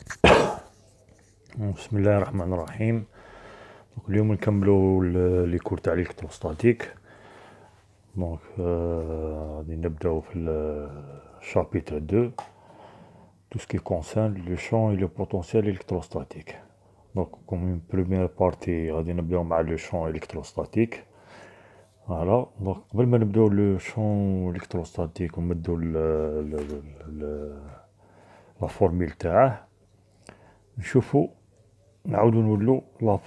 بسم الله الرحمن الرحيم. اليوم نكملوا لي كور تاع الكتروستاتيك. دونك غادي نبداو في الشابيتر 2 tout ce qui concerne le champ et le potentiel électrostatique. Donc comme une première partie غادي نبداو مع le champ électrostatique. Voilà, donc قبل ما نبداو le champ électrostatique ونبداو la formule تاعه نشوفو نعاودو نولو la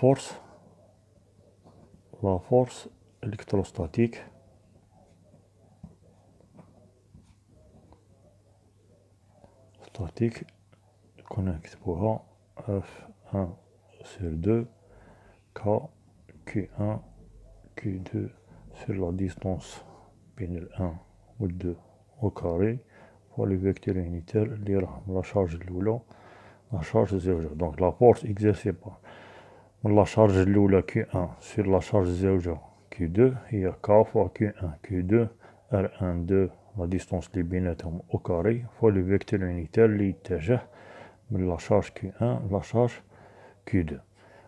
force électrostatique qu'on نكتبوها F1 sur 2 K Q1 Q2 sur la distance بين ال 1 و 2 au carré fois le vecteur unitaire اللي راه من لا شارج الأولى لا شارج زوجة. دونك لا فورس اكزيرسي من لا شارج الأولى Q1 sur la charge زوجة Q2 هي K fois Q1 Q2 R1 2 لا ديستونس اللي بيناتهم au carré fois le vecteur unitaire اللي يتجه من لا شارج Q1 لا شارج Q2.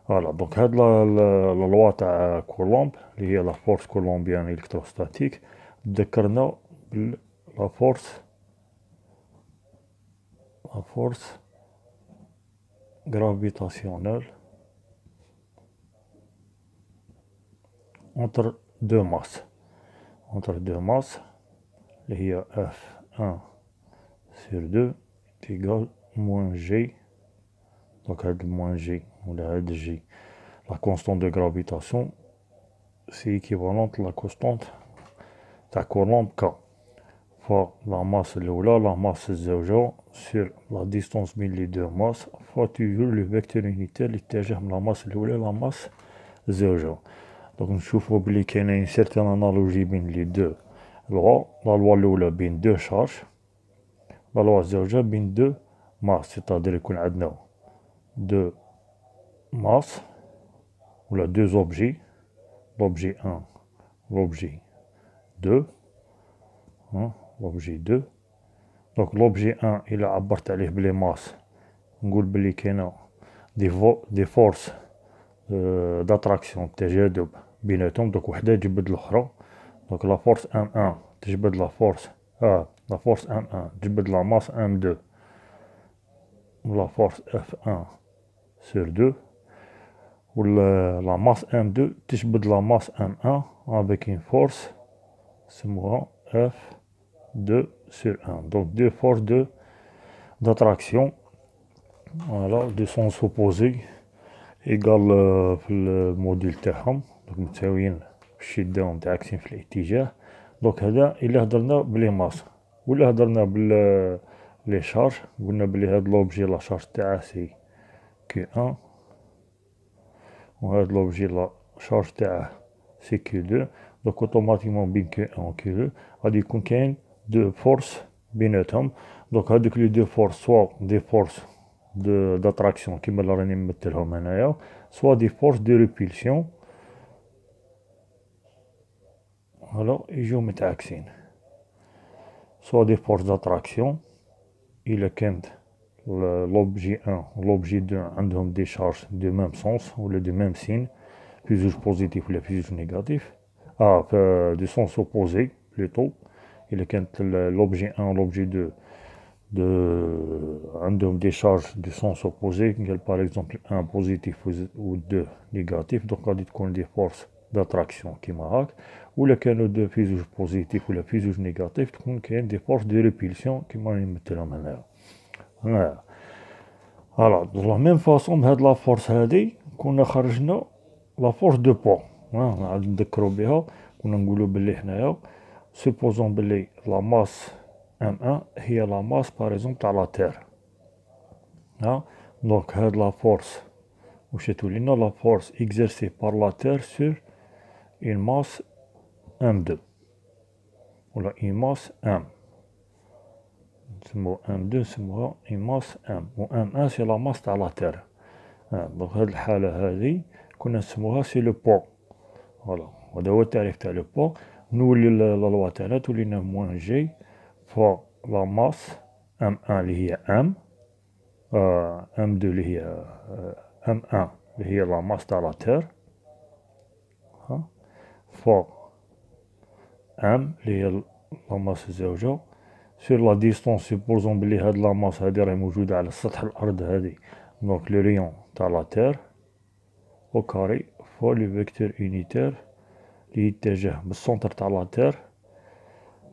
فوالا دونك هاد لا لوا تاع كولومب اللي هي لا فورس كولومبيان الكتروستاتيك تذكرنا بال لا فورس gravitationnelle entre deux masses اللي هي F1 sur 2 égale moins G. donc هاد moins G ولا هاد G la constante de gravitation c'est équivalente à la constante تاع كولومب K fois la masse الأولى la masse الزوجة sur la distance بين les deux masses fois toujours le vecteur unitaire اللي يتجه من la masse الأولى la masse الزوجة. donc نشوفو بلي كاينة une certaine analogie بين les deux لوا. لا لوا الأولى بين deux charges لا لوا الزوجة بين deux masses c'est-à-dire يكون عندنا deux masses ولا deux objets l'objet 1 l'objet 2 l'objet 2. donc l'objet 1 إلا عبرت عليه بلي ماس نقول بلي كاينة دي فورس داتراكسيون تجاذب بيناتهم. donc وحدة تجبد الأخرى. donc لا فورس M1 تجبد لا فورس لا فورس M1 تجبد لا ماس M2 ولا فورس F1 sur 2 ولا لا ماس M2 تجبد لا ماس M1 avec une force سموها F2 sur 1. donc deux forces d'attraction voilà de sens opposé égal في الموديل تاعهم donc متساويين الشدة متعاكسين في الاتجاه. donc هذا إلا هدرنا بلي ماس ولا هدرنا بال لي شارج قلنا بلي هاد لوبجي لا شارج تاعه سي Q1 وهاد لوبجي لا شارج تاعه سي Q2. donc اوتوماتيكمون بين Q1 و Q2 غادي يكون كاين دو فورس بيناتهم. donc هادوك لي دو فورس سوا دي فورس d'attraction كيما اللي راني نمثلهم هنايا soit des forces de répulsion voilà يجيو متعاكسين soit des forces d'attraction إلا كانت l'objet 1 و l'objet 2 عندهم des charges de même sens ولا de même signe في زوج بوزيتيف ولا في زوج نيجاتيف de sens opposé plutôt. إلا كانت l'objet 1 و l'objet 2 عندهم des charges de sens opposé قال par exemple 1 positif ou 2 négatif donc غادي تكون des forces d'attraction كيما هاك. ولا كانوا دو في زوج بوزيتيف ولا في زوج نيجاتيف تكون كاين des forces de répulsion كيما راني نمثلهم هنايا. فوالا دو لا ميم فاصون بهاد لا فورس هادي كنا خرجنا لا فورس دو بوا نعاود نذكرو بها. كنا نقولو بلي حنايا سوبوزون بلي لا ماس M1 هي لا ماس باغ اكزومبل تاع لا تير دونك هاد لا فورس واش تولينا لا فورس اكزيرسي بار لا تير سور اون ماس M2 ولا اون ماس M نسمو M2 نسموها اون ماس M و M1 سي لا ماس تاع لا تير. دونك هاد الحالة هادي كنا نسموها سي لو بوا. فوالا هذا هو التعريف تاع لو بوا. نولي لا لوا تاعنا تولينا موان جي فوا لا ماس M1 اللي هي M M2 اللي هي M1 اللي هي لا ماس تاع لا تير، فوا M اللي هي لا ماس الزوجة، سور لا ديستونس سيبوزون بلي هاد لا ماس هادي راهي موجودة على سطح الأرض هادي، دونك لو ريون تاع لا تير أو كاري فوا لو فيكتور يونيتير اللي يتجه بالسونتر تاع لا تير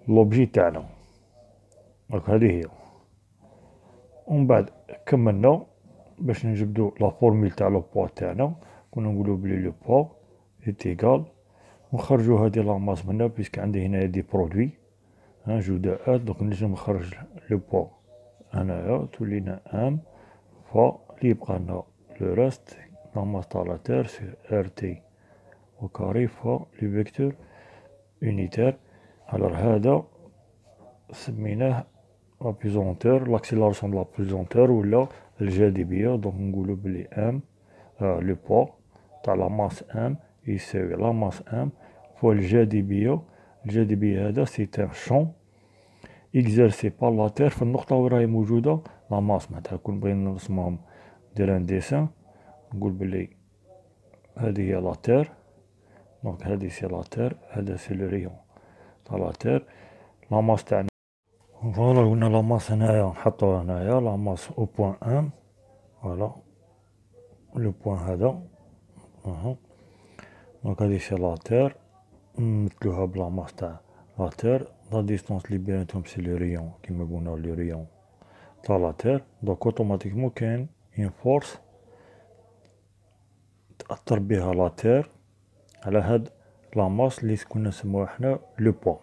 لوبجي تاعنا. دونك هادي هي، ومن بعد كملنا باش نجبدو لا فورميل تاع لو بوا تاعنا، كنا نقولو بلي لو بوا إيتيغال، ونخرجو هادي لا ماس منا بيسك عندي هنايا دي برودوي جداءات، دونك نجم نخرج لو بوا هنايا تولينا ام فوا لي يبقى لنا لو ريست لا ماس تاع لا تير سور ار تي او كاري فوا لي فيكتور يونيتير. الوغ هذا سميناه لا بيزونتور، لاكسيلارسيون دو لا بيزونتور ولا الجاذبية. دونك نقولو بلي ام لو بوا تاع لا ماس ام يساوي لا ماس ام فوا الجاذبية. الجاذبية هذا سي ان شون اكزارسي بار لا تير في النقطة وين راهي موجودة لا ماس. معناتها كون بغينا نرسمهم ندير ان ديسان، نقول بلي هذه هي لا تير، دونك هذه سي لا تير، هذا سي لو ريون تاع لا تير. لا ماس تاعنا فوالا قلنا لا ماس هنايا نحطوها هنايا لا ماس او بوان ان، فوالا لو بوان هذا دونك هذه سي لا تير، نمثلوها بلا ماس تاع لا تير. لا ديستونس لي بيناتهم سي لو ريون كيما قلنا لو ريون تاع لا تير. دونك اوتوماتيكمون كاين اون فورس تأثر بها لا تير على هاد لا ماس اللي كنا نسموها حنا لو بوا.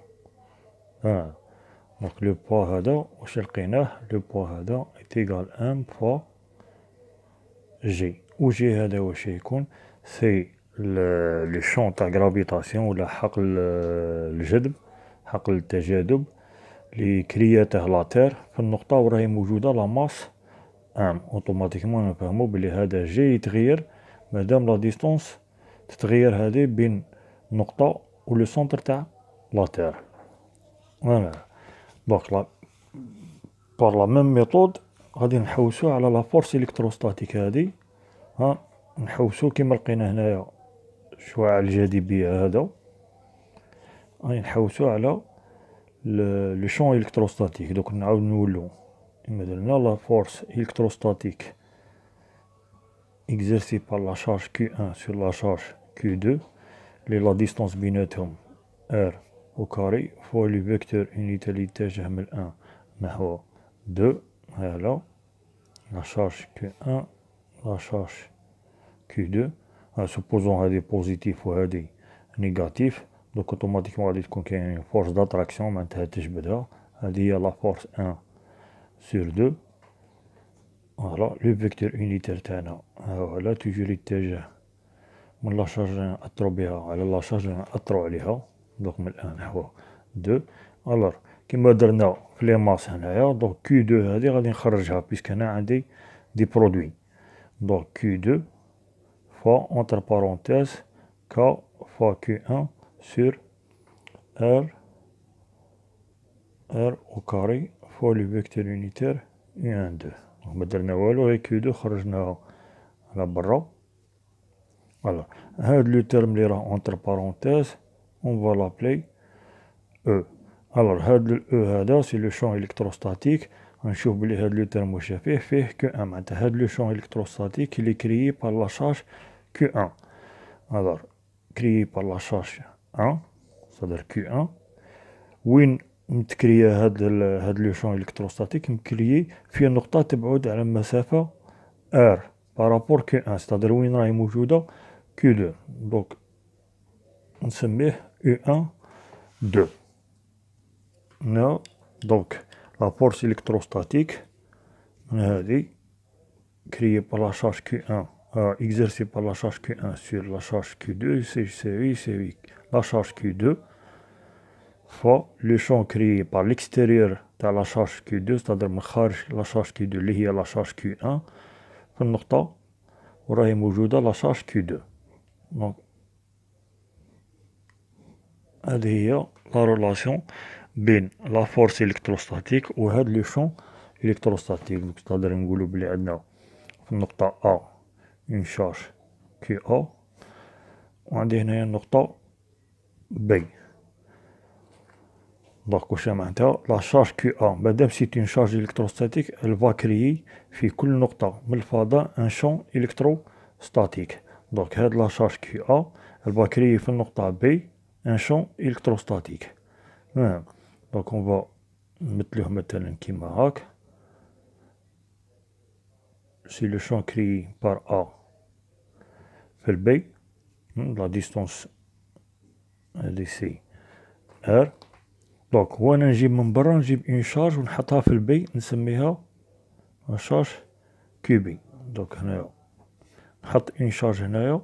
دونك لو بوا هذا واش لقيناه، لو بوا هذا إيتيغال ام فوا جي، و جي هذا واش يكون سي لو شون تاع غرافيتاسيون ولا حقل الجذب، حقل التجاذب اللي كرياته لا تير في النقطة وراهي موجودة لا ماس ام. اوتوماتيكمون نفهمو بلي هذا جي يتغير مادام لا ديستونس تتغير هذه بين النقطة و لو سونتر تاع لا تير. فوالا دونك بار لا ميم ميثود غادي نحوسو على لا فورس الكتروستاتيك هادي، نحوسو كيما لقينا هنايا شعاع الجاذبية هذا، غادي نحوسو على لو شون الكتروستاتيك. دوك نعاود نولو كيما درنا لا فورس الكتروستاتيك exercée par la charge Q1 sur la charge Q2 اللي لا ديستونس بيناتهم R au carré فوا لو فيكتور يونيتي اللي يتجه من 1 نحو 2. هلا لا شارج Q1 لا شارج Q2 سوبوزون هادي بوزيتيف وهادي نيجاتيف، دوك اوتوماتيكمون غادي تكون كاين فورس داتراكسيون معناتها تجبدها. هادي هي لا فورس 1 sur 2. فوالا لو فيكتور يونيتير تاعنا هاهو توجور يتجه من لا شارج اللي نأثرو بها على لا شارج اللي نأثرو عليها، دونك من 1 نحو 2. الوغ كيما درنا في لي ماس هنايا، دونك كيو 2 هادي غادي نخرجها بيسك هنا عندي دي برودوي، دونك كيو 2 فوا اونتر بارونتيز كا فوا كيو 1 سور ار او كاري فوا لو فيكتور يونيتير ان 2. ما درنا والو غير كيو 2 خرجناها على برا. فوالا هاد لو تيرم اللي راه اونتر بارونتيز اون فوا لابلي او. الوغ هاد الاو هذا سي لو شون الكتروستاتيك. غنشوف بلي هاد لو تيرم واش فيه كو ان، معناتها هاد لو شون الكتروستاتيك اللي كريي بار لا شارج كو ان. الوغ كريي بار لا شارج ان صدر كو ان، وين متكريا هاد لو شون الكتروستاتيك مكريي في نقطة تبعد على مسافة ار بارابور كو ان، صدر وين راهي موجودة كو 2. دونك نسميه او ان 2. نو دونك لا فورس الكتروستاتيك هادي كريي بار لا شارج كو 1 exercée par la charge Q1 sur la charge Q2 c'est la charge Q2 fois le champ créé par l'extérieur de la charge Q2 c'est-à-dire من خارج la charge Q2 اللي هي la charge Q1 في النقطة وراهي موجودة la charge Q2. دونك هذه هي لا رولاسيون بين لا فورس الكتروستاتيك و هاد لو شون الكتروستاتيك. نقدر نقولو بلي عندنا في النقطة A اون شارج كي A، وعندي هنايا النقطة B. دونك واش معناتها لا شارج كي A مادام سيت اون شارج الكتروستاتيك elle va créer في كل نقطة من الفضاء ان شون الكتروستاتيك. دونك هاد لا شارج كي A elle va créer في النقطة B ان شون الكتروستاتيك. دونك اون فا نمثلوه مثلا كيما هاك. سي لو شون كريي بار A في البي، لا ديستونس هادي سي ار. دونك وانا نجيب من برا نجيب اون شارج ونحطها في البي نسميها لا شارج كي بي. دونك هنايا نحط اون شارج هنايا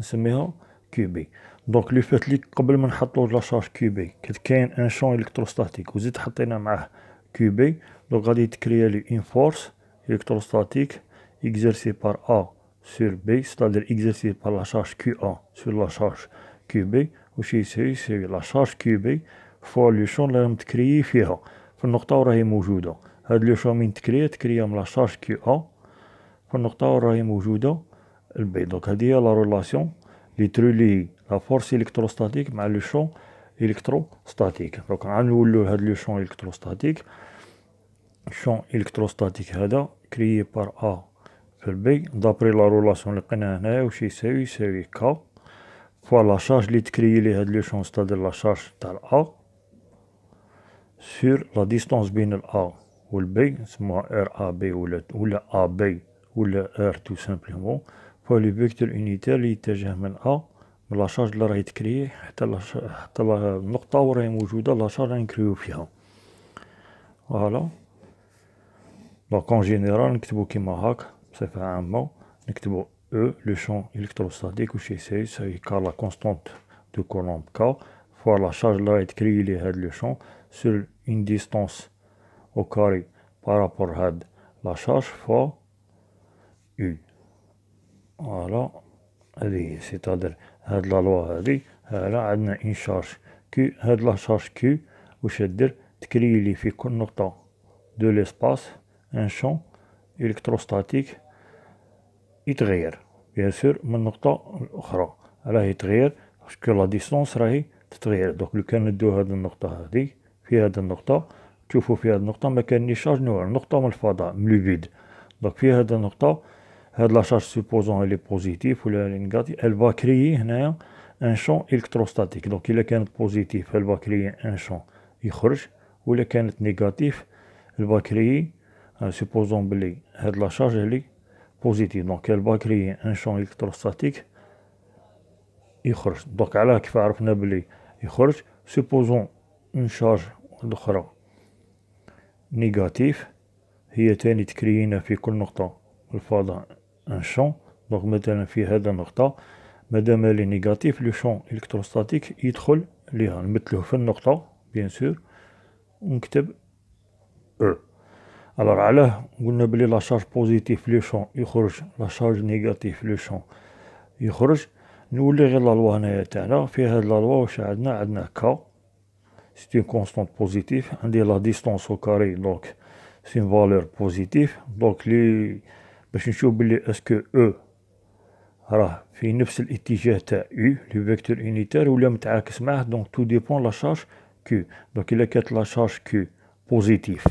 نسميها كي بي. دونك لو فات لي قبل ما نحطو لا شارج كي بي كاين ان شون الكتروستاتيك وزيد حطينا معاه كي بي، دونك غادي تكريا لي اون فورس الكتروستاتيك exercée par A sur B، c'est-à-dire exercée par la charge QA sur la charge QB، واش يساوي لا شارج QB فوا لو شون اللي راهم تكريي فيها في النقطة وراهي موجودة. هاد لو شون من تكريا من لا شارج QA في النقطة وراهي موجودة البي. دونك هادي هي لا رولاسيون لي ترولي لا فورس الكتروستاتيك مع لو شون الكتروستاتيك. دونك عاد نولو هاد لو شون الكتروستاتيك. الشون الكتروستاتيك هذا كريي بار A في البي دابري لا رولاسيون اللي لقيناها هنايا واش يساوي كا فوا لا شارج اللي تكريي ليه هاد لو شون ستادير لا شارج تاع A سور لا ديستونس بين الA والبي نسموها ار ا بي ولا ا بي ولا ار تو سامبلومون فوا لي فيكتور اونيتير اللي يتجه من A من لا شارج اللي راهي تكريي حتى النقطة وراهي موجودة لا شارج راهي نكريو فيها. فوالا. دونك اون جينيرال نكتبو كيما هاك بصفة عامة، نكتبو او لو شون الكتروستاتيك واش يساوي كا لا كونستونت دو كولومب كا فوا لا شارج اللي راهي تكريي ليه هاد لو شون سور اون ديستونس او كاري بارابور هاد لا شارج فوا او. فوالا هادي سيتادير هاد لا لوا هادي هالا عندنا اون شارج كيو. هاد لا شارج كيو واش دير تكريي لي في كل نقطة دو ليسباس ان شون الكتروستاتيك يتغير بيان سور من نقطة لأخرى. راه يتغير باسكو لا ديستونس راهي تتغير. دونك لو كان ندو هاد النقطة هادي في هاد النقطة تشوفو في هاد النقطة ما كاينش شارج نوع نقطة من الفضاء من لو فيد. دونك في هاد النقطة هاد لا شارج سوبوزون لي بوزيتيف ولا لي نيجاتيف ال فا كريي هنايا ان شون الكتروستاتيك. دونك الا كانت بوزيتيف ال فا كريي ان شون يخرج، ولا كانت نيجاتيف ال فا كريي سوبوزون بلي هاد لا شارج هلي بوزيتيف دونك elle va créer un champ électrostatique يخرج. دونك علاه كيف عرفنا بلي يخرج سوبوزون اون شارج الاخرى نيجاتيف هي تاني تكريينا في كل نقطة الفضاء ان شون. دونك مثلا في هذا النقطة مادام لي نيجاتيف لو شون الكتروستاتيك يدخل ليها نمثلوه في النقطة بيان سور ونكتب او. الوغ علاه قلنا بلي لا شارج بوزيتيف لو شون يخرج لا شارج نيجاتيف لو شون يخرج. نولي غير لا لوا هنايا تاعنا في هاد لا لوا واش عندنا كا سي اون كونستونت بوزيتيف عندي لا ديستونس او كاري دونك سي اون فالور بوزيتيف. دونك لي باش نشوف بلي اسكو او راه في نفس الاتجاه تاع او لو فيكتور اونيتير ولا متعاكس معاه. دونك تو ديبون لا شارج كيو. دونك الا كانت لا شارج كيو بوزيتيف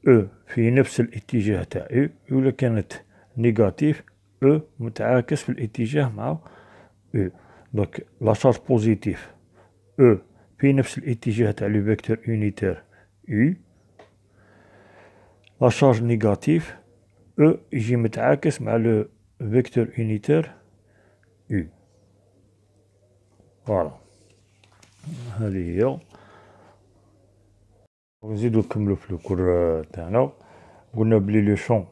او في نفس الاتجاه تاع او ولا كانت نيجاتيف او متعاكس في الاتجاه مع او. دونك لا شارج بوزيتيف او في نفس الاتجاه تاع لو فيكتور اونيتير او، لا شارج نيجاتيف او يجي متعاكس مع لو فيكتور اونيتير او. فوالا هذه هي. نزيدو نكملو في الكور تاعنا. قلنا بلي لو شون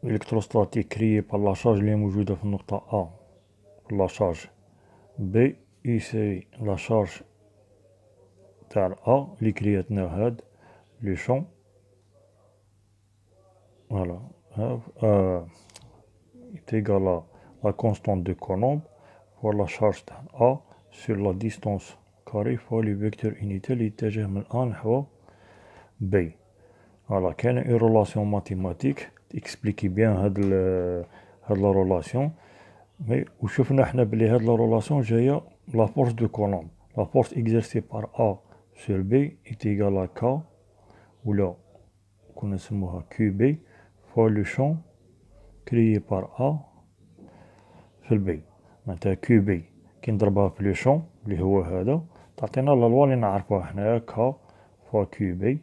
الكتروستاتيك كريي بار لا شارج اللي موجودة في النقطة A لا شارج B يساوي لا شارج تاع A اللي كرياتنا هاد لو شون. فوالا تيغال لا كونستونت دو كولومب فوا لا شارج تاع A سور لا ديستونس كاري فوا لي فيكتور اونيتير اللي يتجه من A نحو B. فوالا كاينه اون رولاسيون ماتيماتيك تيكسبليكي بيان هاد لا رولاسيون. مي وشفنا حنا بلي هاد لا رولاسيون جايه لا فورس دو كولومب. لا فورس اكزercée par A sur B est égale à K ولا كنا نسموها QB fois le champ créé par A في البي. معناتها QB كي نضربها في لو شون اللي هو هذا تعطينا لا لوا اللي نعرفوها حنايا K fois QB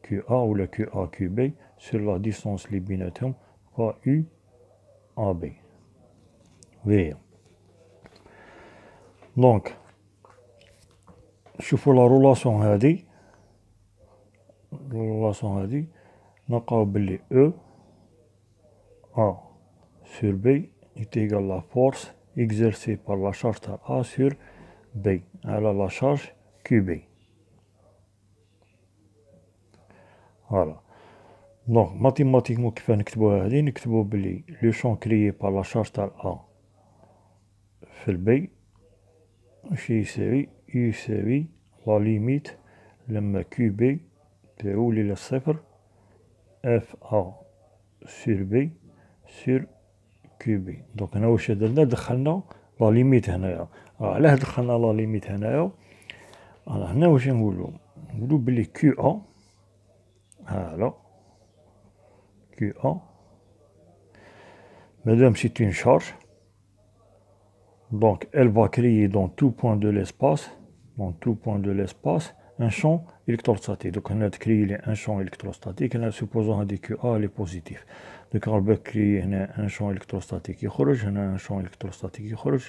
QA ولا QA QB sur la distance اللي بيناتهم fois U AB. هي دونك شوفوا لا رولاسيون هادي نلقاو بلي E A sur B est égal à la force exercée par la charge تاع A sur B على la charge QB. فوالا دونك ماتيماتيكمون كيفاه نكتبوها هادي نكتبو بلي لو شون كريي بار لا شارج تاع A في البي واش يساوي لا ليميت لما QB تولي للصفر FA sur B sur QB. دونك هنا واش درنا دخلنا لا ليميت هنايا. علاه دخلنا لا ليميت هنايا؟ هنا واش نقولو بلي QA هالا QA madame c'est une charge donc elle va créer dans tout point de l'espace un champ électrostatique. Donc on a créé un champ électrostatique et supposons que QA est positif. Donc on va créer un champ électrostatique يخرج هنا un champ électrostatique يخرج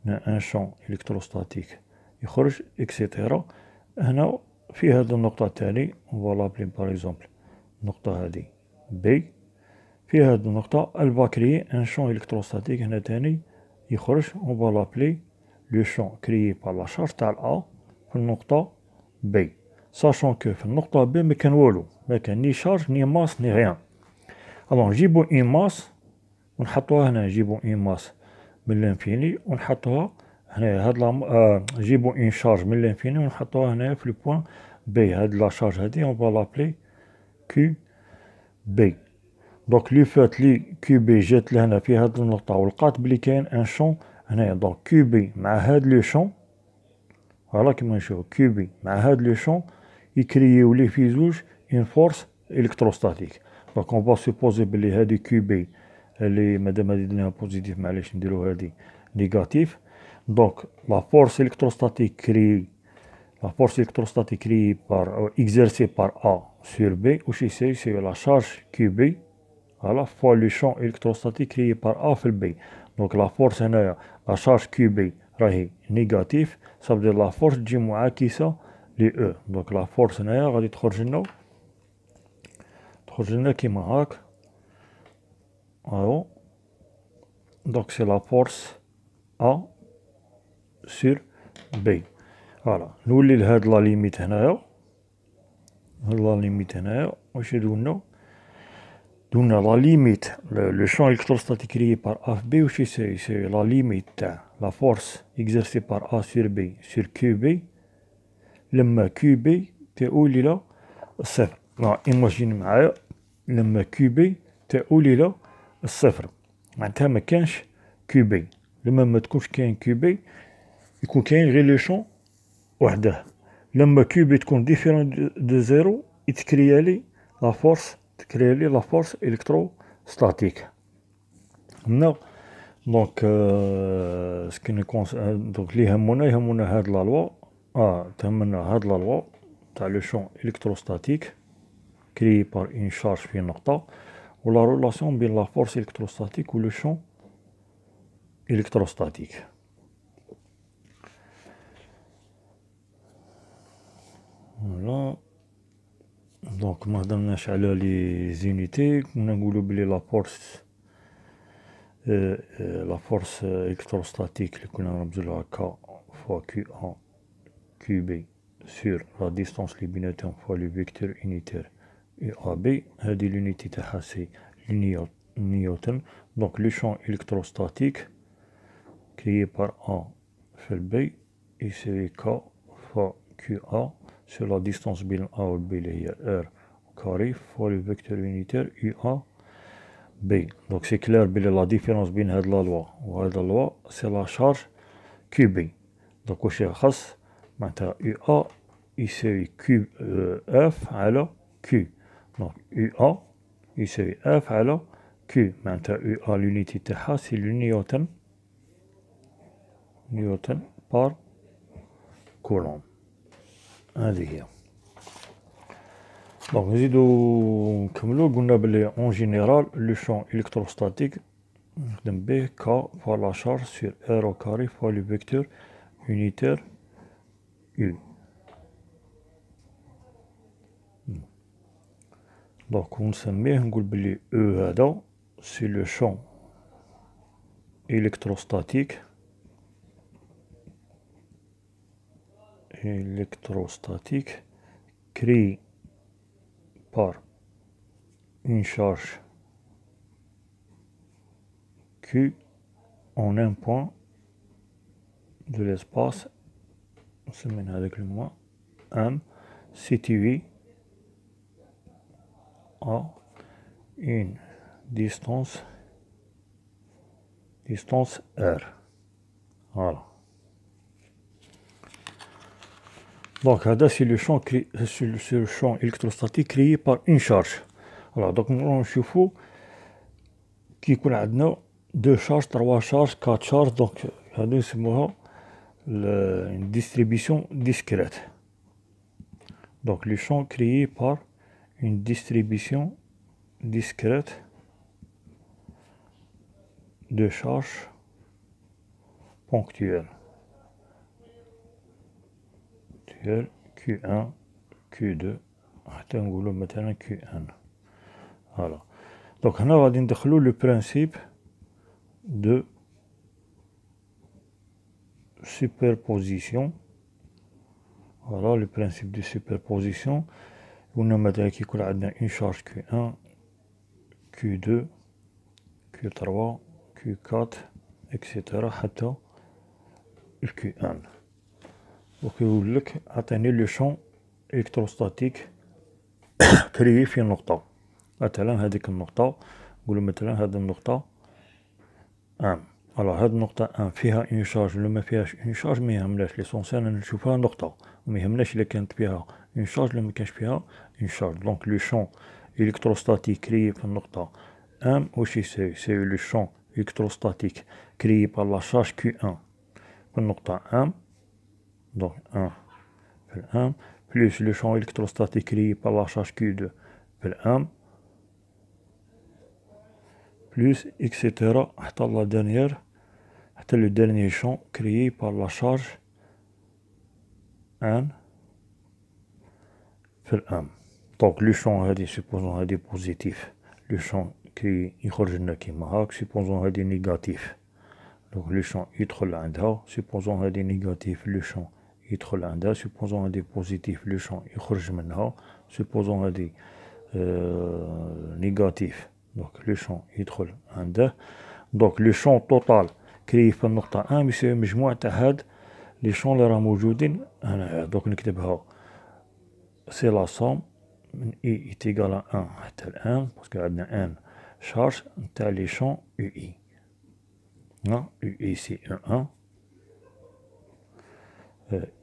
هنا un champ électrostatique يخرج etc. هنا في هذه النقطة التالي on va l'appeler par exemple النقطة هذه B. في هذه النقطة elle va créer un champ électrostatique هنا تاني يخرج on va l'appeler le champ créé par la charge تاع A في النقطة B. sachant que في النقطة B ما كان والو، ما كان ني شارج ني ماس ني غيان. alors نجيبو اون ماس ونحطوها هنا، نجيبو اون ماس من لانفيني ونحطوها هنايا هاد نجيبو اون شارج من لانفيني ونحطوها هنايا في البوان بي. هاد لا شارج هادي اون فا لابلي كيو بي. دونك لو فات لي كيو بي جات لهنا في هاد النقطة ولقات بلي كاين ان شون هنايا، دونك كيو بي مع هاد لو شون فوالا كيما نشوفو كيو بي مع هاد لو شون يكرييو لي في زوج اون فورس الكتروستاتيك. دونك اون فا سوبوزي بلي هادي كيو بي اللي مادام هادي درناها بوزيتيف معليش نديرو هادي نيجاتيف. دونك لا فورس الكتروستاتيك كري la force électrostatique créée par exercée par A sur B واش يساوي؟ يساوي la charge QB voilà fois le champ électrostatique créé par A في B. donc la force هنايا la charge QB راهي نيجاتيف، ça veut dire la force تجي معاكسة ل E. donc la force هنايا غادي تخرج لنا كيما هاك اهو. donc c'est la force A sur B. فوالا نولي لهاد لا ليميت هنايا، هاد لا ليميت هنايا واش دونا لا ليميت لو شون الكتروستاتيك كريي بار A في B واش يساوي؟ يساوي لا ليميت تاع لا فورس اكزرسي بار A سور B سور كيو بي لما كيو بي تؤول الى الصفر. ايماجين معايا لما كيو بي تؤول الى الصفر معناتها ما كانش كيو بي. لما ما تكونش كاين كيو بي يكون كاين غير لو شون وحده. لما كيو بي تكون ديفيرون دو زيرو يتكريالي لا فورس، تكريالي لا فورس الكتروستاتيك. هنا دونك سكي دونك اللي يهمنا هاد لا لوا تهمنا هاد لا لوا تاع لو شون الكتروستاتيك كريي بار اون شارج في نقطة ولا رولاسيون بين لا فورس الكتروستاتيك و لو شون الكتروستاتيك. فوالا دونك ما هضرناش على لي زونيتي، كنا نقولو بلي لا فورس الكتروستاتيك اللي كنا نرمزولها كا فوا كيو ان كيو بي سور لا ديستونس اللي بيناتهم فوا لو فيكتور اونيتير اي ا بي. هادي لونيتي تاعها سي نيوتن. دونك لو شون الكتروستاتيك كريي بار ان في البي يساوي كا فوا كيو ا sur la distance بين A و B اللي هي R K carré fois le vecteur unitaire UA B. Donc c'est clair, la différence entre la loi et la loi, c'est la charge QB. Donc واش خاص معناتها UA يساوي QF على Q. Donc UA يساوي F على Q. معناتها UA l'unité تاعها c'est le Newton par Coulomb. هذه هي. Donc نزيدو نكملو. قلنا بلي en général le champ électrostatique نخدم به K fois la charge sur R au carré fois le vecteur unitaire U. Donc ونسميه نقول بلي E هذا c'est le champ électrostatique créé par une charge Q en un point de l'espace, on se met avec le moins M situé à une distance R. Voilà. Donc c'est le champ électrostatique créé par une charge. Alors donc on نشوفو كي يكون عندنا 2 charges 3 charges 4 charges. donc هادو نسموها une distribution discrète. Donc le champ créé par une distribution discrète de charges ponctuelles. Q1, Q2, حتى نقولو مثلا Q1. Voilà. Donc هنا غادي ندخلو le principe de superposition. Voilà le principe de superposition. قلنا مثلا كي يكون عندنا une charge Q1, Q2, Q3, Q4 etc. حتى Q1. Donc يقول لك عطيني لو شون إلكتروستاتيك كريي في نقطة. مثلا هذيك النقطة نقولو مثلا هاد النقطة ام. alors هاد النقطة ام فيها اون شارج ولا ما فيهاش اون شارج ما يهمناش، ليسونسيال نشوفها نقطة، وما يهمناش إلا كانت فيها اون شارج ولا ما كانش فيها اون شارج. دونك لو شون إلكتروستاتيك كريي في النقطة ام واش يساوي؟ يساوي لو شون إلكتروستاتيك كريي بار لا شارج كيو ان في النقطة ام. Donc 1 fait 1 plus le champ électrostatique créé par la charge Q2 fait 1 plus etc. حتى la dernière حتى le dernier champ créé par la charge N fait 1. Donc le champ هذه supposons هذه positif، le champ qui يخرج لنا كيما هاك supposons هذه négatif. Donc le champ يدخل عندها supposons هذه négatif، le champ يدخل عندها supposons هذه بوزيتيف، لو شون يخرج منها supposons هذه نيجاتيف، دونك لو شون يدخل عنده. دونك لو شون توتال كري في النقطة ان يساوي مجموع تاع هاد لي شون اللي راه موجودين هنايا. دونك نكتبها سي لا صوم من اي تيغال ان حتى الان باسكو عندنا ان شارج نتاع لي شون يو اي. يو اي سي ان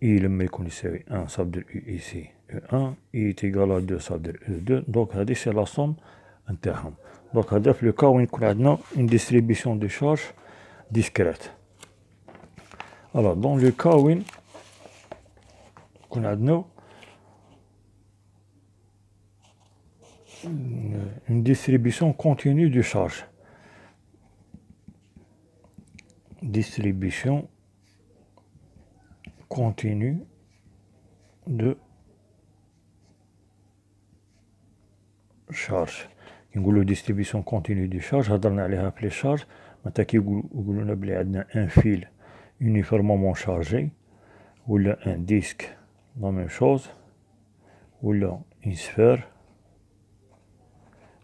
I لما يكون يساوي 1 ça veut dire U ici U1 I est égal à 2 ça veut dire U2. donc هذه c'est la somme نتاعهم. donc هذا في لو كا وين يكون عندنا une distribution de charge discrète. alors dans le cas وين يكون عندنا une distribution continue de charge. Distribution continue de charge. نقولوا distribution continue de charge هضرنا عليها في لي شارج. متى كيقولوا لنا بلي عندنا ان فيل uniformément chargé ولا ان ديسك لا ميم شوز ولا une sphère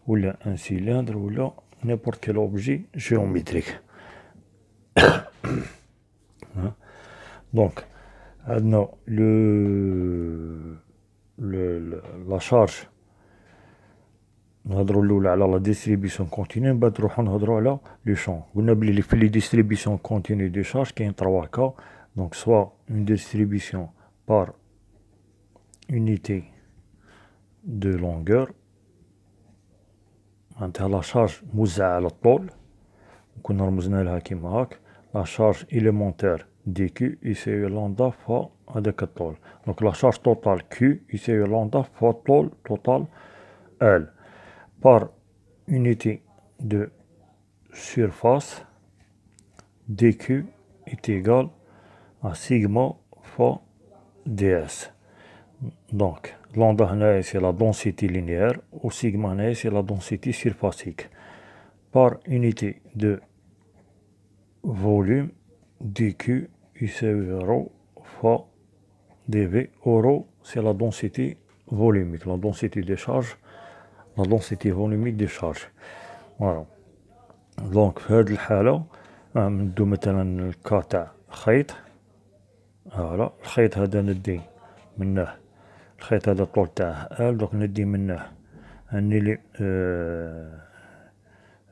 ولا un cylindre ولا n'importe quel objet géométrique. donc عندنا la charge نهضروا الاولى على لا ديستريبيسيون كونتينيو من بعد نروحوا نهضروا على لي شون. قلنا بلي في لي ديستريبيسيون كونتينيو دي شارج كاين 3 كا. دونك سوا اون ديستريبيسيون بار unité de longueur معناتها لا شارج موزعة على الطول، كنا رمزنا لها كيما هاك لا شارج إليمونتير دي كيو يساوي لامدا فوا هداك الطول. دونك لا شارج توتال كيو يساوي لامدا فوا الطول توتال ال بار unité de surface dq est égal à sigma fois ds. Donc lambda هنايا c'est la densité linéaire ou sigma هنايا c'est la densité surfacique par unité de volume dq يساوي ρ fois dv. ρ c'est la densité volumique, la densité des charges, la densité volumique des charges. Voilà. دونك في هاد الحالة ندو مثلا الكا تاع خيط. فوالا الخيط هذا ندي منه الخيط هذا الطول تاعه ال. دوك ندي منه اني لي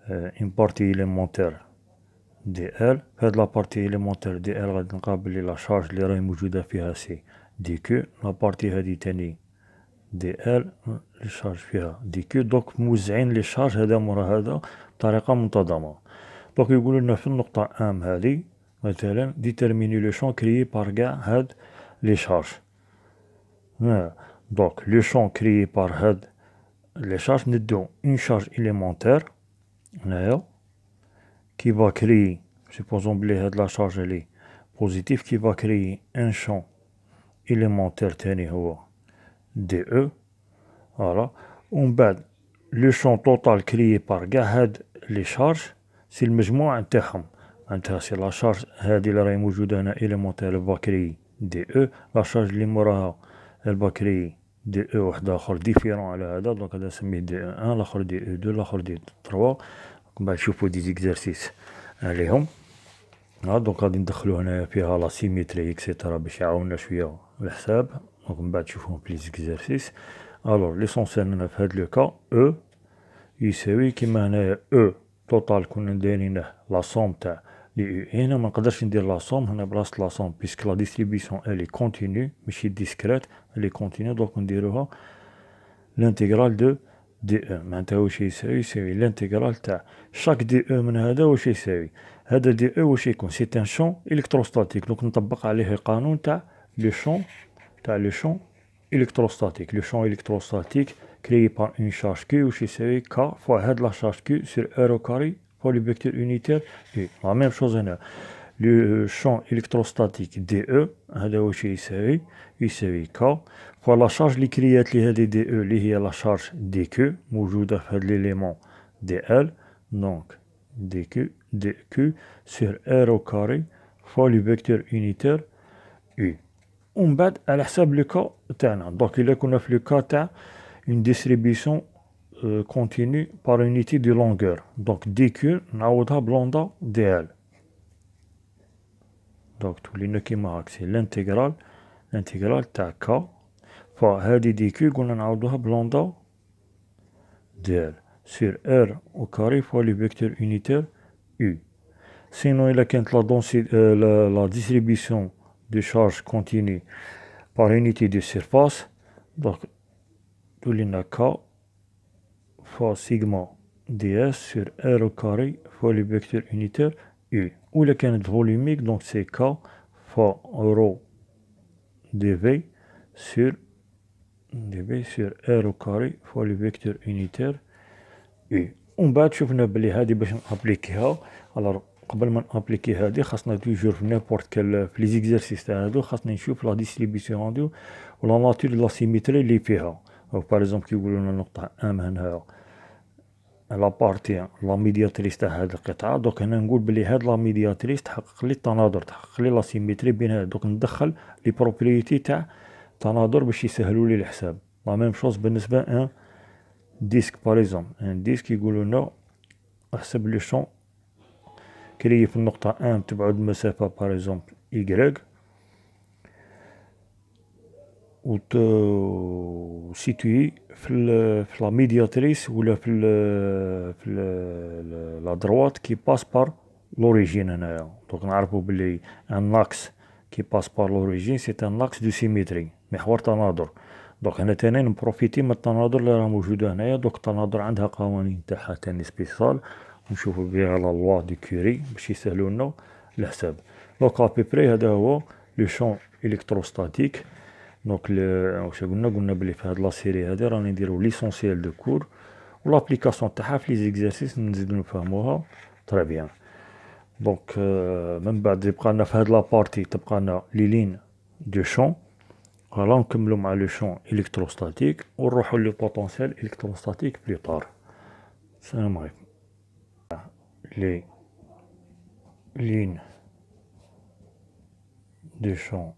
اون بارتي إليمونتير دي ال. هاد لا بارتي إليمونتير دي ال غادي نقابل لي لا شارج اللي راهي موجودة فيها سي دي كيو. لا بارتي هادي تاني دي ال لي شارج فيها دي كيو. دوك موزعين لي شارج هذا مورا هذا بطريقة منتظمة. دونك يقولوا لنا في النقطة ام هذه مثلا ديتيرميني لو شون كريي بار كاع هاد لي شارج. دونك لو شون كريي بار هاد لي شارج ندو اون شارج إليمونتير هنايا كي فا كريي سيبوزون بلي هاد لا شارج لي بوزيتيف كي فا كريي ان شون إليمونتير تاني هو دي او. فوالا ومن بعد لو شون توتال كريي بار كاع هاد لي شارج سي المجموع نتاعهم. معناتها سي لا شارج هادي اللي راهي موجودة هنا إليمونتير فا كريي دي او. لا شارج اللي موراها الفا كريي دي او واحد اخر ديفيرون على هذا. دونك هذا نسميه دي او ان، الاخر دي او دو، الاخر دي تروا. من بعد نشوفو دي زيكزارسيس عليهم. دونك غادي ندخلو هنايا فيها لا سيميتري اكسيتيرا باش يعاوننا شوية الحساب. دونك من بعد نشوفوهم في لي زيكزارسيس. الوغ ليسونسيال هنا في هاد لو كا او يساوي كيما هنايا او توتال كنا دايرينه لا سوم تاع لي او. هنا ما نقدرش ندير لا سوم هنا بلاصة لا سوم بيسك لا ديستريبيسيون الي كونتينيو ماشي ديسكريت الي كونتينيو. دونك نديروها لانتيغرال دو دي او. معناتها واش يساوي لانتيغرال تاع شاك دي او من هذا. واش يساوي هذا دي او واش يكون سي ان شون الكتروستاتيك. دونك نطبق عليه القانون تاع لو شون لو شون électrostatique. Le champ électrostatique créé par une charge Q واش يساوي K fois هاد la charge Q sur R au carré fois le vecteur unitaire U. La même chose هنا. Le champ électrostatique DE هذا واش يساوي K fois la charge اللي كريات لي هذه DE اللي هي la charge DQ موجودة في هاد l'élément DL. Donc DQ sur R au carré fois le vecteur unitaire U. ومن بعد على حساب لو كا تاعنا. دونك الا كنا في لو كا تاع اون ديستريبيسيون كونتينيو بار اونيتي دو لونغور. دونك دي كيو نعوضها بلوندا دي ال. دونك تولينا كيما هاك سي لانتيغرال تاع كا فا هادي دي كيو قلنا نعوضوها بلوندا دي ال سير ار او كاري فوا لي فيكتور اونيتير يو. سينو الا كانت لا ديستريبيسيون de charge continue par unité de surface. Donc تولينا K fois sigma ds sur R au carré fois le vecteur unitaire U. ولا كانت volumique donc c'est K fois rho dv sur R au carré fois le vecteur unitaire U. ومن بعد شفنا بلي هادي باش نابليكيها. alors قبل ما نابليكي هادي خاصنا توجور في نيبورت كال في لي زيكزارسيس تاع هادو خاصنا نشوف لا ديستريبيسيون هادو ولا ناتور لا سيميتري اللي فيها. دونك باغ اكزومبل كيقولوا لنا نقطة ام هنايا لا بارتي لا ميدياتريس تاع هاد القطعة. دونك هنا نقول بلي هاد لا ميدياتريس تحقق لي التناظر تحقق لي لا سيميتري بين هاد. دونك ندخل لي بروبريتي تاع التناظر باش يسهلوا لي الحساب. لا ميم شوز بالنسبة ان ديسك باغ اكزومبل ان ديسك يقولوا لنا احسب لو شون كريي في النقطة ام تبعد المسافة باغ اكزومبل y وسيتوي في لا ميدياتريس ولا في لا دروات كي باس بار لوريجين هنايا. دونك نعرفو بلي ان اكس كي باس بار لوريجين سي ان اكس دو سيميتري، محور تناظر. دونك هنا تاني نبروفيتي من التناظر اللي راه موجودة هنايا. دونك التناظر عندها قوانين تاعها تاني سبيسال، ونشوفو بها لا لوا دو كوري باش يسهلولنا الحساب. دونك ابيبري هذا هو لو شون الكتروستاتيك. دونك واش قلنا بلي في هاد لا سيري هادي راني نديرو ليسونسيال دو كور و لابليكاسيون تاعها في لي زيكزارسيس نزيدو نفهموها تري بيان. دونك من بعد يبقى لنا في هاد لا بارتي تبقى لنا لي لين دو شون. فوالا نكملو مع لو شون الكتروستاتيك ونروحو لي بوتونسيال الكتروستاتيك بلي طار. السلام عليكم. لي لين دو شون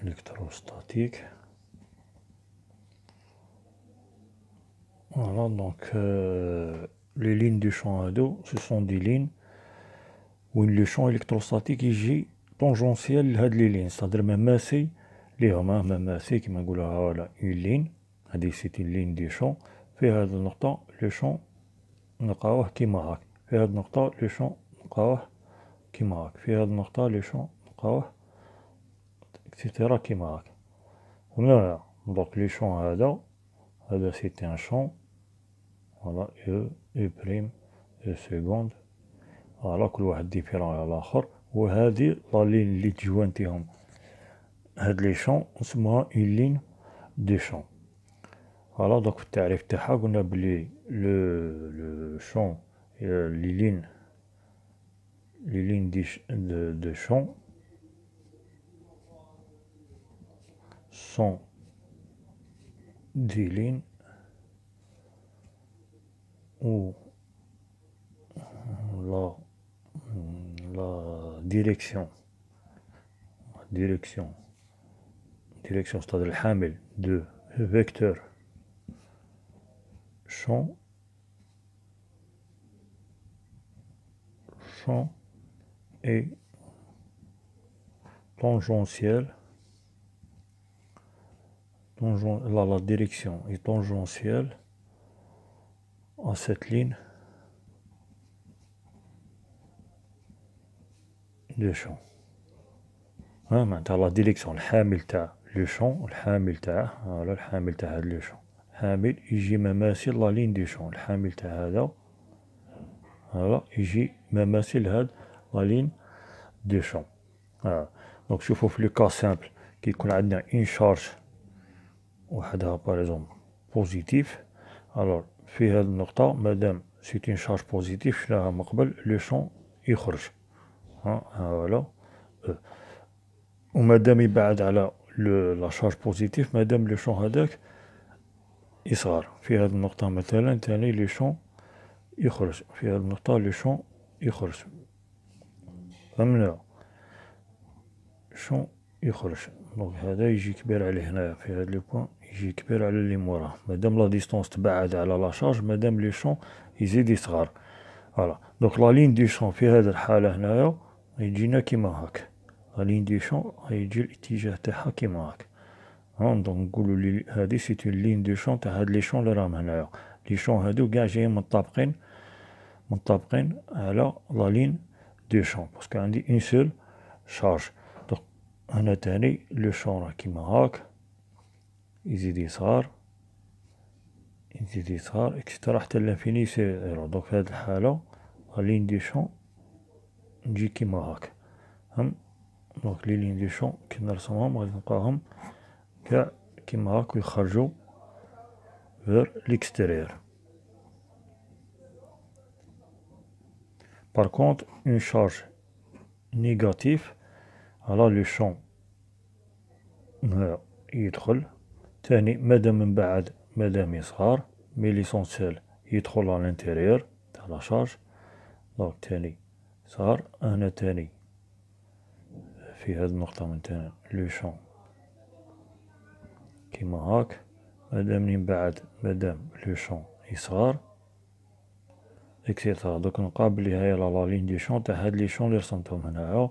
électrostatique. Voilà, donc les lignes du champ ado, ce sont des lignes où le champ électrostatique est tangentiel à les lignes, c'est-à-dire même si qui m'a dit voilà une ligne, c'est une ligne du champ, في هذا النقطة le champ نلقاوه كيما هاك، في هذه النقطة le champ نلقاوه كيما هاك، في هذه النقطة le champ نلقاوه etc كيما هاك. Voilà, donc le champ هذا c'est un champ. Voilà, E prime, E seconde. Voilà, كل واحد ديفيرون على الآخر. وهذه لا لين اللي تجوانتيهم هاد لي شون نسموها اون لين دو شون. فوالا دونك في التعريف تاعها قلنا بلي لو شون لي لين دو شون sont des lignes où la direction c'est-à-dire le hamil de vecteur champ est tangentielle. La direction est tangentielle à cette ligne de champ. معناتها la direction الحامل تاع لو شون، الحامل تاعه هذا الحامل تاع هذا لو شون، الحامل يجي مماثل لا لين دو شون، الحامل تاع هذا يجي مماثل هاد لا لين دو شون. دونك شوفو في لو كا سامبل كي يكون عندنا اون شارج وحدها باريزومبل بوزيتيف، الوغ في هاد النقطة مادام سيت اون شارج بوزيتيف شفناها من قبل لو شون يخرج، فوالا. ومادام يبعد على لا شارج بوزيتيف مادام لو شون هذاك يصغر، في هاد النقطة مثلا تاني لو شون يخرج، في هاد النقطة لو شون يخرج، فهمنا شون يخرج. دونك هذا يجي كبير عليه هنايا في هاد لو بوان، يجي كبير على اللي موراه، مادام لا ديستونس تبعد على لا شارج مادام لو شون يزيد يصغر. فوالا دونك لا لين دو شون في هاد الحالة هنايا يجينا كيما هاك، لا لين دو شون يجي الاتجاه تاعها كيما هاك. دونك نقولو لي هادي سيت اون لين دو شون تاع هاد لي شون اللي راهم هنايا، لي شون هادو قاع جايين مطابقين على لا لين دو شون باسكو عندي اون سول شارج. دونك هنا تاني لو شون راه كيما هاك يزيد يصغر اكسترا حتى لانفيني سي زيرو. دونك في هاد الحالة لا لين دو شون نجي كيما هاك. دونك لي لين دو شون كي نرسمهم غادي نلقاهم كاع كيما هاك ويخرجو فير ليكستيريور. Par contre, une charge négative, alors le champ يدخل تاني مادام من بعد مادام يصغر مي ليسونسيال يدخل على الانتيريور تاع لا شارج. دونك تاني صغر هنا تاني في هاد النقطة من تاني لو شون كيما هاك، مادام من بعد مادام لو شون يصغر اكسيتيرا. دوك نقابل لي هاي لا لين دي شون تاع هاد لي شون اللي رسمتهم هنايا،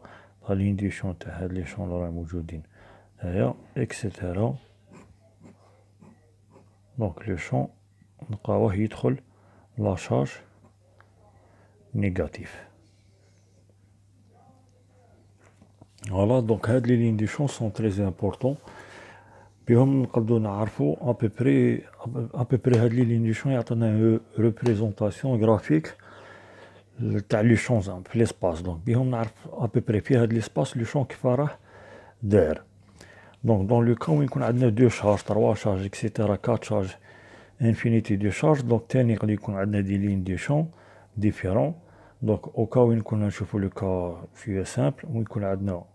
لا لين دي شون تاع هاد لي شون اللي راهم موجودين هنايا اكسيتيرا دونك لو شون نلقاوه يدخل لا شارج نيجاتيف. فوالا دونك هاد لي لين دو شون سون تري امبورطون، بهم نقدروا نعرفوا ابيبري هاد لي لين دو شون يعطينا ريبريزونطاسيون غرافيك تاع لي شون في ليسباس. دونك بهم نعرف ابيبري في هاد ليسباس لو شون كيف راه داير. دونك دون لو كون يكون عندنا 2 شارج 3 شارج اكسيتيرا 4 شارج انفينيتي دو شارج، دونك تاني يقدر يكون عندنا دي لين دو شون ديفيرون. دونك او كا وين كنا نشوفوا لو كا شويه سامبل وين يكون عندنا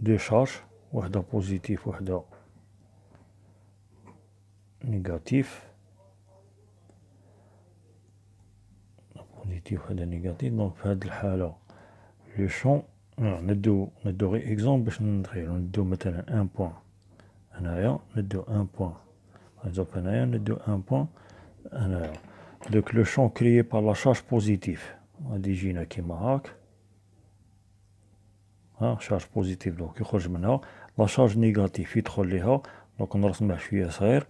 2 شارج، وحده بوزيتيف وحده نيجاتيف، بوزيتيف وحده نيجاتيف. دونك في هذه الحاله لو شون ندو غير اكزومبل باش نتخيلو، ندو مثلا ان بوان هنايا، ندو ان بوان اكزومبل هنايا، ندو ان بوان هنايا. دوك لو شون كريي بار لا شارج بوزيتيف غادي يجينا كيما هاك، ها شارج بوزيتيف دونك يخرج منها، لا شارج نيجاتيف يدخل ليها. دونك نرسمه شويه صغير،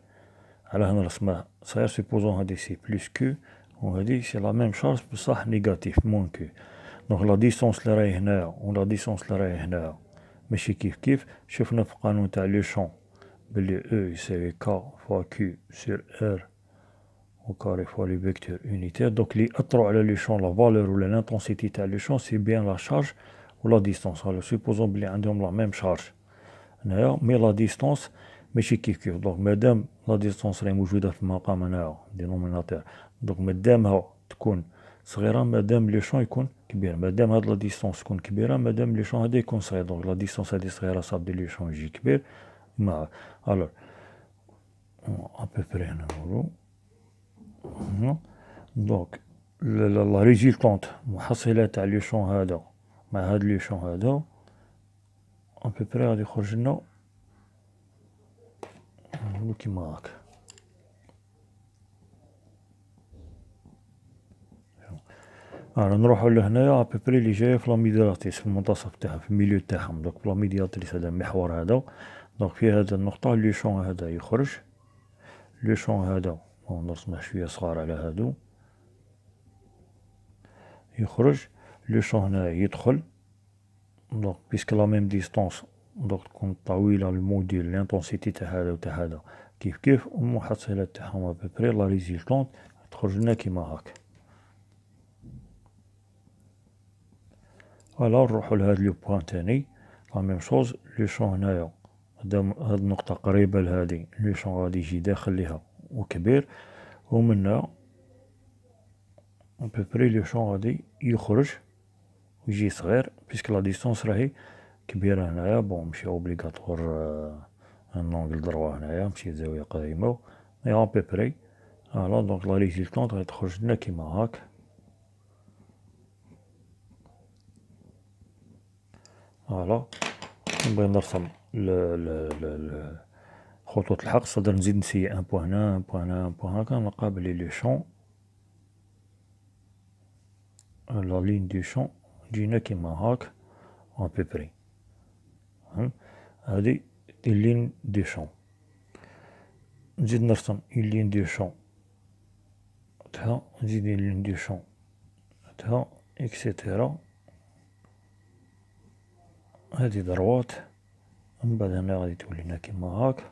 على هنا نرسمه صغير، سيبوزون هادي سي بلوس كو وهادي سي لا ميم شارج بصح نيجاتيف موان كو. دونك لا ديستونس اللي راهي هنايا و لا ديستونس اللي راهي هنايا ماشي كيف كيف. شفنا في القانون تاع لو شون بلي او يساوي كا فوا كيو سور ار au carré fois les vecteurs unitaires. Donc les attraux على لو شون لا فالور ولا لانتونسيتي تاع لو شون سي بيان لا شارج ولا ديستونس. alors supposons بلي عندهم لا ميم شارج هنايا مي لا ديستونس ماشي كيف كيف. دونك مادام لا ديستونس راهي موجوده في المقام هنايا دينوميناتور، دونك مادامها تكون صغيره مادام لو شون يكون كبير، مادام هاد لا ديستونس تكون كبيره مادام لو شون هذا يكون صغير. دونك لا ديستونس هذه صغيره صابدي لو شون يجي كبير مع alors ابوبري هنا نقولو. دونك لا ريزولطونت محصله تاع لو شون هذا مع هاد لو شون هذا ابوبري غادي يخرج لنا كيما هاك. نروحو لهنايا ابوبري اللي جايه في لا ميدياتريس في المنتصف تاعها في الميليو تاعهم. دونك لا ميدياتريس هذا المحور هذا، دونك في هذا النقطه لو شون هذا يخرج، لو شون هذا نرسمه شويه صغار على هادو يخرج، لو شون هنا يدخل. دونك بيسك لا ميم ديستونس دونك تكون طويله الموديل لانتونسيتي تاع هذا وتاع هذا كيف كيف، والمحصله تاعهم ابوبري لا ريزولطونت تخرج لنا كيما هاك. فوالا نروحو لهاد لو بوان تاني لا ميم شوز. لو شون هنايا هاد النقطه قريبه لهادي لو شون غادي يجي داخل ليها وكبير، ومنا ابوبري لو شون غادي يخرج ويجي صغير بيسك لا ديستونس راهي كبيره هنايا. بون ماشي اوبليغاتوار ان اونغل دروا هنايا ماشي زاويه قايمه مي ابوبري. فوالا دونك لا ريزولطونت غادي تخرج لنا كيما هاك. فوالا نبغي نرسم خطوط الحق، نقدر نزيد نسيي ان بوان هنا ان بوان هنا ان بوان هاكا، نلقى بلي لو شون لا لين دو شون جينا كيما هاك ابوبري. هادي دي لين دو شون، نزيد نرسم اون لين دو شون تاع، نزيد اون لين دو شون تاع اكسيتيرا. هادي دروات من بعد هنا غادي تولينا كيما هاك.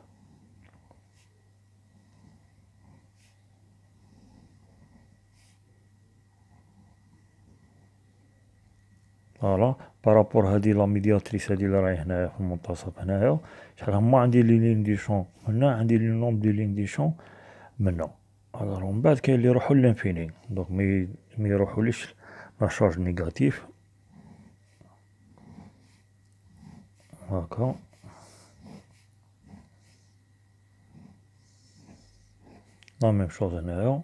فوالا بارابور هادي لا ميدياتريس هادي اللي راهي هنايا في المنتصف هنايا، شحال هما عندي لي لين دي شون هنا، عندي لي نومبر دي لين دي شون منا. الوغ من بعد كاين اللي يروحو للانفيني، دونك مي يروحوليش لا شارج نيجاتيف هاكا. لا ميم شوز هنايا.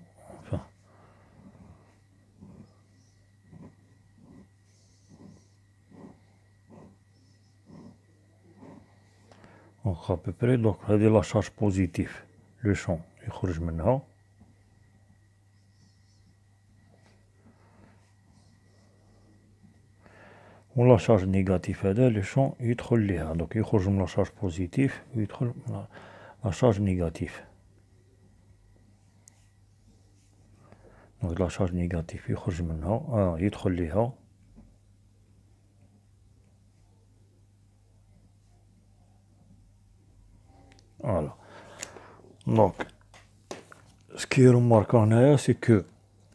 دونك ابوبري دونك هادي لا شارج بوزيتيف لو شون يخرج منها، و لا شارج نيجاتيف هذا لو شون يدخل ليها. دونك يخرج من لا شارج بوزيتيف ويدخل من لا شارج نيجاتيف. دونك لا شارج نيجاتيف يخرج منها يدخل ليها. فوالا دونك سكي روماركا هنايا سي كو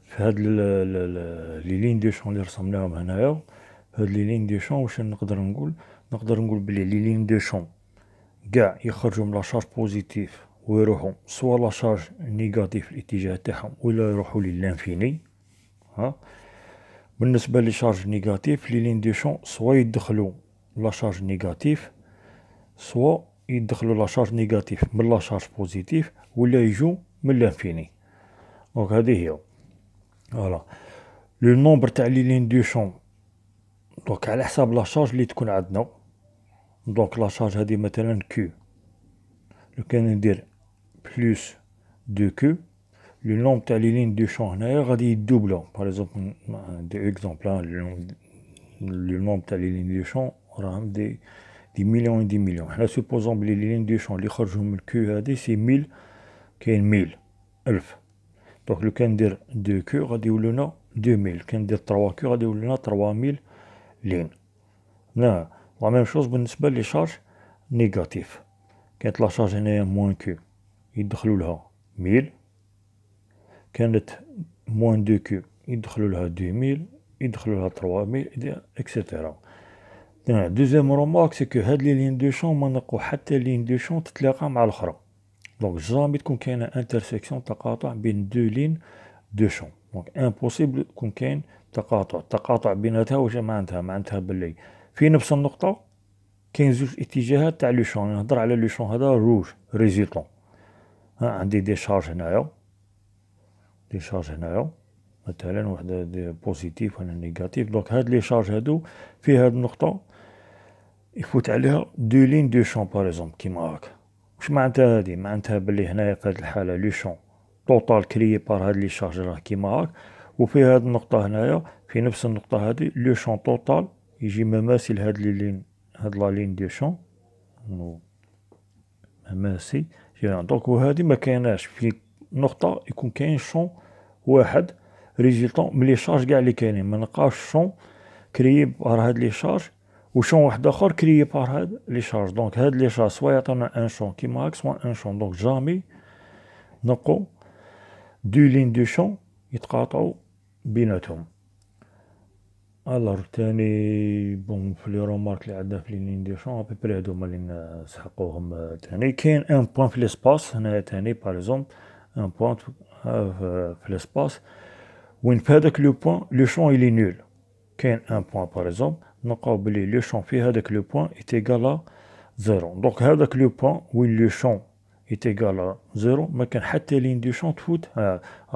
في هاد لي لين دو شون اللي رسمناهم هنايا، هاد لي لين دو شون واش نقدر نقول بلي لي لين دو شون كاع يخرجوا من لا شارج بوزيتيف ويروحوا سوا لا شارج نيجاتيف في الاتجاه تاعهم ولا يروحوا للانفيني. بالنسبه لي شارج نيجاتيف لي لين دو شون سوا يدخلوا لا شارج نيجاتيف سوا يدخلوا لا شارج نيجاتيف من لا شارج بوزيتيف ولا يجوا من لانفيني. دونك هذه هي فوالا لو نومبر تاع لي لين دو شون دونك على حساب لا شارج اللي تكون عندنا. دونك لا شارج هذه مثلا كيو، لو كان ندير بلوس دو كيو لو نومبر تاع لي لين دو شون هنايا غادي يدوبلو. باغ اكزومبل دي اكزومبل لو نومبر تاع لي لين دو شون راهم دي مليون دي مليون. حنا سوبوزون بلي لي لين دو شون اللي خرجوا من كيو هادي سي 1000 كاين 1000 1000. دونك لو كان ندير 2 كيو غادي يولونا 2000، كان ندير 3 كيو غادي يولونا 3000 لين. لا ميم شوز بالنسبه لي شارج نيجاتيف، كانت لا شارج هنايا موان كيو يدخلوا لها 1000، كانت موان 2 كيو يدخلوا لها 2000، يدخلوا لها 3000 اكسيتيرا. دوزيام رومارك سي كو هاد لي لين دو شون ما نلقاو حتى لين دو شون تتلاقى مع الاخرى. دونك جامي تكون كاينه انترسيكسيون تقاطع بين دو لين دو شون. دونك امبوسيبل يكون كاين تقاطع بيناتها. واش معناتها باللي في نفس النقطه كاين زوج اتجاهات تاع لو شون. نهضر على لو شون هذا روج ريزيلتون. عندي دي شارج هنايا، مثلا وحده دي بوزيتيف ولا نيجاتيف. دونك هاد لي شارج هادو في هاد النقطه يفوت عليها دو لين دو شون باغ اكزومبل كيما هاك. واش معناتها هادي؟ معناتها بلي هنايا في هاد الحاله لو شون توتال كريي بار هاد لي شارج راه كيما هاك، وفي هاد النقطه هنايا في نفس النقطه هادي لو شون توتال يجي مماثل هاد لي لين، هاد لا لين دو شون مماثل. دونك وهادي ما كايناش في نقطه يكون كاين شون واحد ريزلتون من لي شارج كاع اللي كاينين. ما نلقاوش شون كريي بار هاد لي شارج وشون واحد اخر كريي بار هاد لي شارج. دونك هاد لي شارج سوا يعطونا ان شون كيما هاك سوا ان شون. دونك جامي نلقاو دو لين دو شون يتقاطعوا بيناتهم. الوغ تاني بون في لي رومارك اللي عندنا في لي لين دو شون ابيبري هادوما اللي نسحقوهم. تاني كاين ان بوان في ليسباس هنايا تاني باغ اكزومبل ان بوان في ليسباس وين في هذاك لو بوان لو شون إلي نول. كاين ان بوان باغ اكزومبل نلقاو بلي لو شون في هذاك لو بوان ايتيغال زيرو. دونك هذاك لو بوان وين لو شون ايتيغال زيرو ما كان حتى لين دو شون تفوت.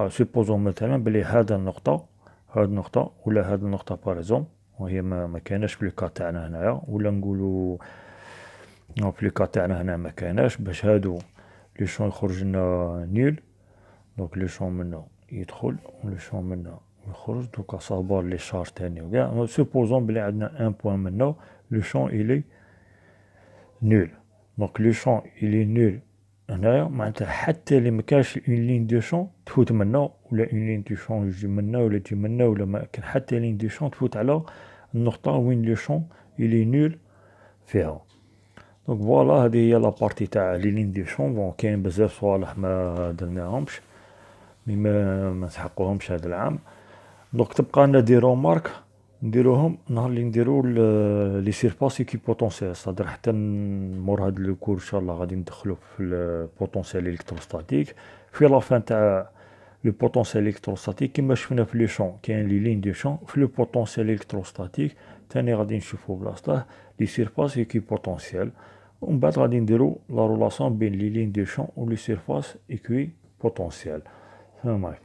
سوبوزون مثلا بلي هذا النقطة هاد النقطة ولا هاد النقطة باغ اكزومبل وهي ما كايناش في لوكا تاعنا هنايا، ولا نقولو في لوكا تاعنا هنا ما كايناش باش هادو لو شون يخرج لنا نيل. دونك لو شون منا يدخل ولو شون منا يخرج. دوكا صابار لي شارج تاني وكاع. سوبوزون بلي عندنا ان بوان منا لو شون إلي نول. دونك لو شون إلي نول هنايا معناتها حتى اللي مكانش اون لين دو شون تفوت منا، ولا اون لين دو شون يجي منا ولا تجي منا، ولا ما كان حتى لين دو شون تفوت على النقطة وين لو شون إلي نول فيها. دونك فوالا هذه هي لا بارتي تاع لي لين دو شون. بون كاين بزاف صوالح ما درناهمش مي ما نسحقوهمش هذا العام. دونك تبقى لنا دي رومارك نديروهم نهار اللي نديرو لي سيرفاس ايكيبوتونسيال. صادر حتى مور هاد لو كور ان شاء الله غادي ندخلو في البوتونسيال الكتروستاتيك. في لافان تاع لو بوتونسيال الكتروستاتيك كيما شفنا في لي شون كاين لي لين دو شون. في لو بوتونسيال الكتروستاتيك تاني غادي نشوفو بلاصتاه لي سيرفاس ايكيبوتونسيال، ومن بعد غادي نديرو لا رولاسيون بين لي لين دو شون و لي سيرفاس ايكوي بوتونسيال. فهمت؟